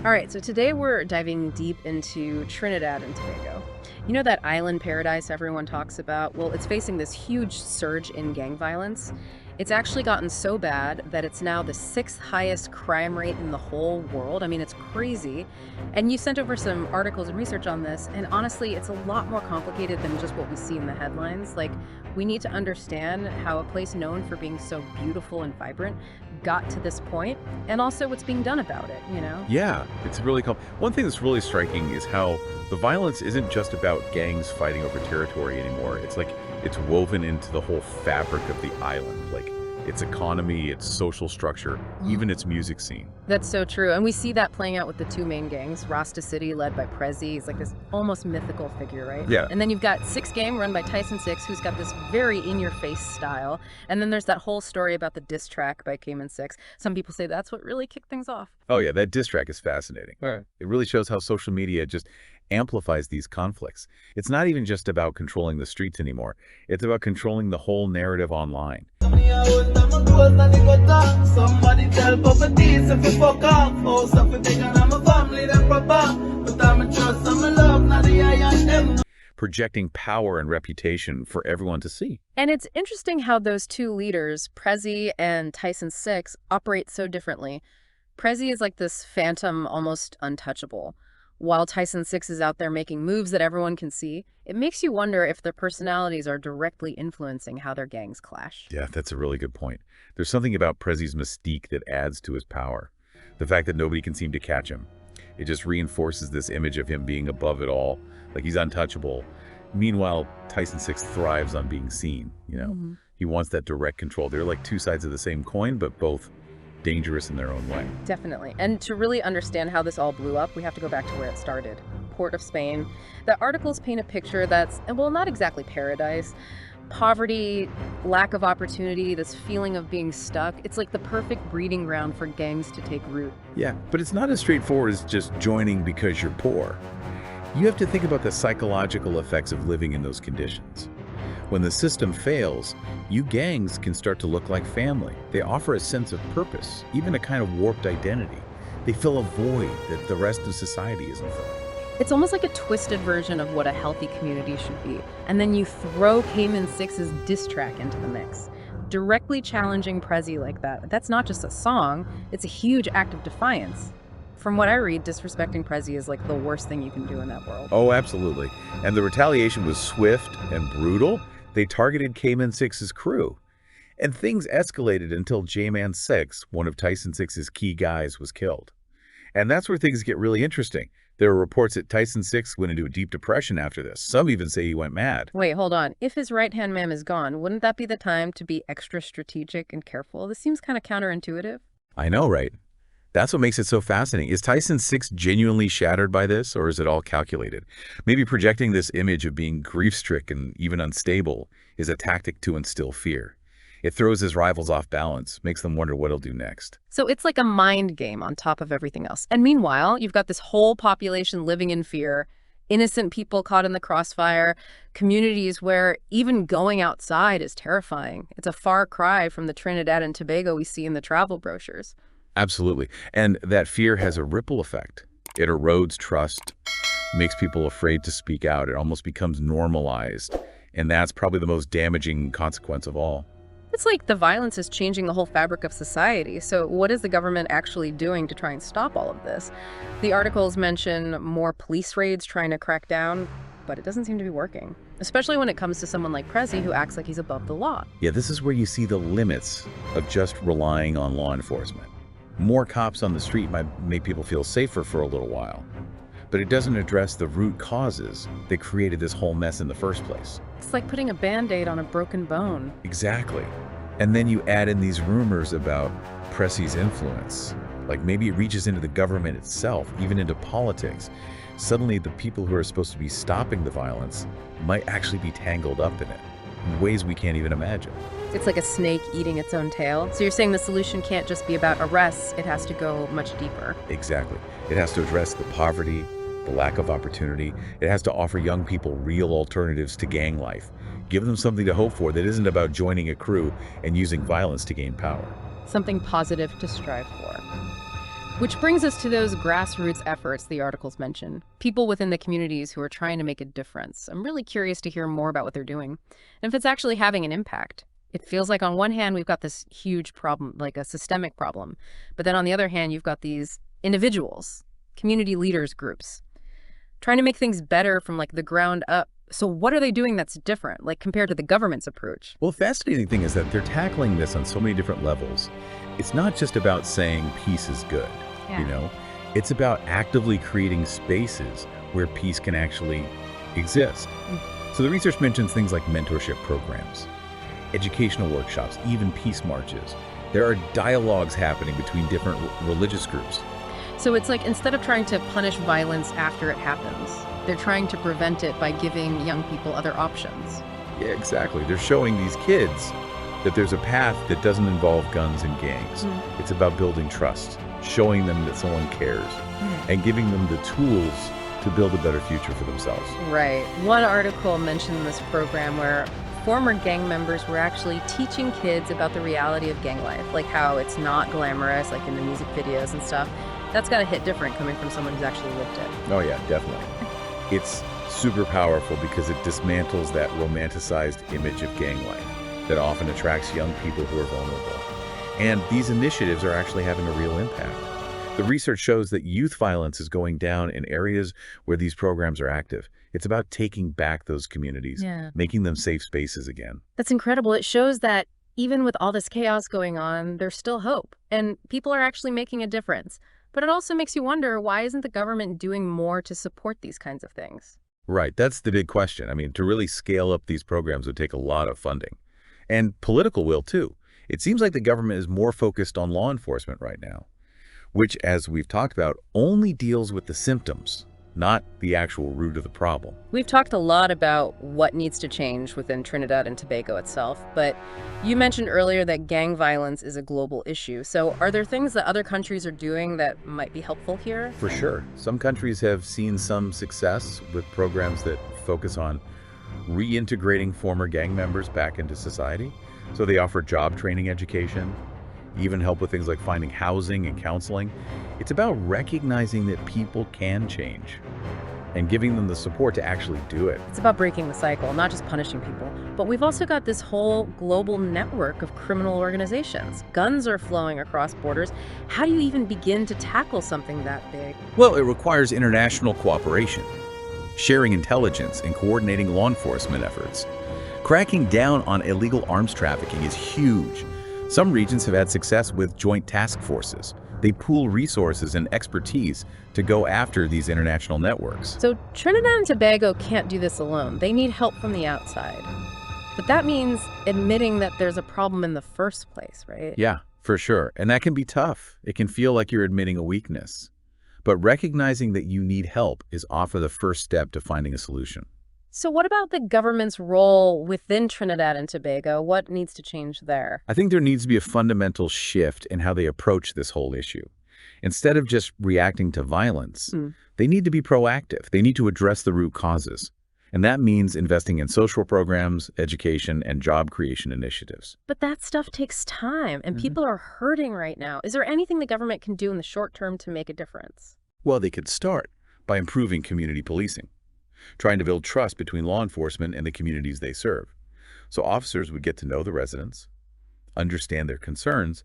All right, so today we're diving deep into Trinidad and Tobago. You know that island paradise everyone talks about? Well, it's facing this huge surge in gang violence. It's actually gotten so bad that it's now the sixth highest crime rate in the whole world. I mean, it's crazy. And you sent over some articles and research on this, and honestly, it's a lot more complicated than just what we see in the headlines. Like, we need to understand how a place known for being so beautiful and vibrant got to this point, and also what's being done about it, you know? Yeah, it's really one thing that's really striking is how the violence isn't just about gangs fighting over territory anymore. It's like it's woven into the whole fabric of the island, like its economy, its social structure, even its music scene. That's so true. And we see that playing out with the two main gangs. Rasta City, led by Prezi, is like this almost mythical figure, right? Yeah. And then you've got Six Gang, run by Tyson 6, who's got this very in-your-face style. And then there's that whole story about the diss track by Cayman 6. Some people say that's what really kicked things off. Oh yeah, that diss track is fascinating. Right. It really shows how social media just amplifies these conflicts. It's not even just about controlling the streets anymore. It's about controlling the whole narrative online. Somebody tell properties if you fuck off. Oh, something big and I'm a family that proper. But I'm a trust, I'm a love, not the I and them. Projecting power and reputation for everyone to see. And it's interesting how those two leaders, Prezi and Tyson 6, operate so differently. Prezi is like this phantom, almost untouchable, while Tyson 6 is out there making moves that everyone can see. It makes you wonder if their personalities are directly influencing how their gangs clash. Yeah, that's a really good point. There's something about Prezi's mystique that adds to his power. The fact that nobody can seem to catch him. It just reinforces this image of him being above it all, like he's untouchable. Meanwhile, Tyson 6 thrives on being seen, you know? He wants that direct control. They're like two sides of the same coin, but both dangerous in their own way. Definitely. And to really understand how this all blew up, we have to go back to where it started. Port of Spain. The articles paint a picture that's, well, not exactly paradise. Poverty, lack of opportunity, this feeling of being stuck. It's like the perfect breeding ground for gangs to take root. Yeah, but it's not as straightforward as just joining because you're poor. You have to think about the psychological effects of living in those conditions. When the system fails, you gangs can start to look like family. They offer a sense of purpose, even a kind of warped identity. They fill a void that the rest of society isn't filling. It's almost like a twisted version of what a healthy community should be. And then you throw Cayman 6's diss track into the mix, directly challenging Prezi like that. That's not just a song, it's a huge act of defiance. From what I read, disrespecting Prezi is like the worst thing you can do in that world. Oh, absolutely. And the retaliation was swift and brutal. They targeted Cayman 6's crew. And things escalated until J-Man 6, one of Tyson 6's key guys, was killed. And that's where things get really interesting. There are reports that Tyson 6 went into a deep depression after this. Some even say he went mad. Wait, hold on. If his right-hand man is gone, wouldn't that be the time to be extra strategic and careful? This seems kind of counterintuitive. I know, right? That's what makes it so fascinating. Is Tyson 6 genuinely shattered by this, or is it all calculated? Maybe projecting this image of being grief-stricken, even unstable, is a tactic to instill fear. It throws his rivals off balance, makes them wonder what he'll do next. So it's like a mind game on top of everything else. And meanwhile, you've got this whole population living in fear, innocent people caught in the crossfire, communities where even going outside is terrifying. It's a far cry from the Trinidad and Tobago we see in the travel brochures. Absolutely. And that fear has a ripple effect. It erodes trust, makes people afraid to speak out. It almost becomes normalized. And that's probably the most damaging consequence of all. It's like the violence is changing the whole fabric of society. So what is the government actually doing to try and stop all of this? The articles mention more police raids trying to crack down, but it doesn't seem to be working, especially when it comes to someone like Prezi who acts like he's above the law. Yeah, this is where you see the limits of just relying on law enforcement. More cops on the street might make people feel safer for a little while, but it doesn't address the root causes that created this whole mess in the first place. It's like putting a Band-Aid on a broken bone. Exactly. And then you add in these rumors about Prezi's influence. Like maybe it reaches into the government itself, even into politics. Suddenly the people who are supposed to be stopping the violence might actually be tangled up in it in ways we can't even imagine. It's like a snake eating its own tail. So you're saying the solution can't just be about arrests, it has to go much deeper. Exactly. It has to address the poverty, the lack of opportunity. It has to offer young people real alternatives to gang life. Give them something to hope for that isn't about joining a crew and using violence to gain power. Something positive to strive for. Which brings us to those grassroots efforts the articles mention. People within the communities who are trying to make a difference. I'm really curious to hear more about what they're doing and if it's actually having an impact. It feels like on one hand, we've got this huge problem, like a systemic problem. But then on the other hand, you've got these individuals, community leaders groups, trying to make things better from like the ground up. So what are they doing that's different, like compared to the government's approach? Well, the fascinating thing is that they're tackling this on so many different levels. It's not just about saying peace is good, you know? It's about actively creating spaces where peace can actually exist. So the research mentions things like mentorship programs, educational workshops, even peace marches. There are dialogues happening between different religious groups. So it's like instead of trying to punish violence after it happens, they're trying to prevent it by giving young people other options. Yeah, exactly. They're showing these kids that there's a path that doesn't involve guns and gangs. It's about building trust, showing them that someone cares, and giving them the tools to build a better future for themselves. Right. One article mentioned this program where former gang members were actually teaching kids about the reality of gang life, like how it's not glamorous, like in the music videos and stuff. That's got to hit different coming from someone who's actually lived it. Oh yeah, definitely. It's super powerful because it dismantles that romanticized image of gang life that often attracts young people who are vulnerable. And these initiatives are actually having a real impact. The research shows that youth violence is going down in areas where these programs are active. It's about taking back those communities, making them safe spaces again. That's incredible. It shows that even with all this chaos going on, there's still hope and people are actually making a difference. But it also makes you wonder, why isn't the government doing more to support these kinds of things? Right, that's the big question. I mean, to really scale up these programs would take a lot of funding. And political will, too. It seems like the government is more focused on law enforcement right now, which, as we've talked about, only deals with the symptoms, not the actual root of the problem. We've talked a lot about what needs to change within Trinidad and Tobago itself, but you mentioned earlier that gang violence is a global issue. So are there things that other countries are doing that might be helpful here? For sure. Some countries have seen some success with programs that focus on reintegrating former gang members back into society. So they offer job training education, even help with things like finding housing and counseling. It's about recognizing that people can change and giving them the support to actually do it. It's about breaking the cycle, not just punishing people. But we've also got this whole global network of criminal organizations. Guns are flowing across borders. How do you even begin to tackle something that big? Well, it requires international cooperation, sharing intelligence and coordinating law enforcement efforts. Cracking down on illegal arms trafficking is huge. Some regions have had success with joint task forces. They pool resources and expertise to go after these international networks. So Trinidad and Tobago can't do this alone. They need help from the outside. But that means admitting that there's a problem in the first place, right? Yeah, for sure. And that can be tough. It can feel like you're admitting a weakness. But recognizing that you need help is often the first step to finding a solution. So what about the government's role within Trinidad and Tobago? What needs to change there? I think there needs to be a fundamental shift in how they approach this whole issue. Instead of just reacting to violence, they need to be proactive. They need to address the root causes. And that means investing in social programs, education, and job creation initiatives. But that stuff takes time, and people are hurting right now. Is there anything the government can do in the short term to make a difference? Well, they could start by improving community policing, trying to build trust between law enforcement and the communities they serve. So officers would get to know the residents, understand their concerns,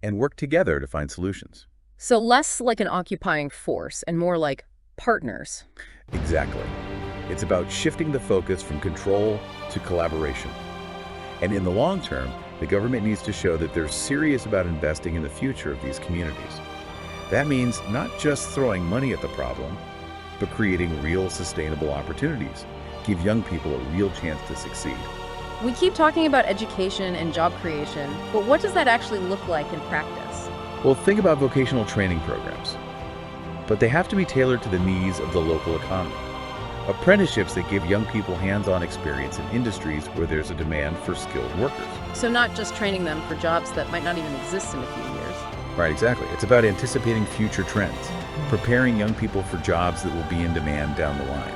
and work together to find solutions. So less like an occupying force and more like partners. Exactly. It's about shifting the focus from control to collaboration. And in the long term, the government needs to show that they're serious about investing in the future of these communities. That means not just throwing money at the problem, but creating real sustainable opportunities. Give young people a real chance to succeed. We keep talking about education and job creation, but what does that actually look like in practice? Well, think about vocational training programs. But they have to be tailored to the needs of the local economy. Apprenticeships that give young people hands-on experience in industries where there's a demand for skilled workers. So not just training them for jobs that might not even exist in a few years. Right, exactly. It's about anticipating future trends, preparing young people for jobs that will be in demand down the line.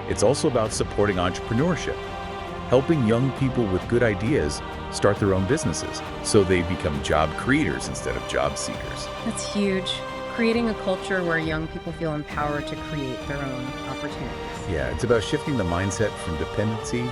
It's also about supporting entrepreneurship, helping young people with good ideas start their own businesses so they become job creators instead of job seekers. That's huge. creating a culture where young people feel empowered to create their own opportunities. Yeah, it's about shifting the mindset from dependency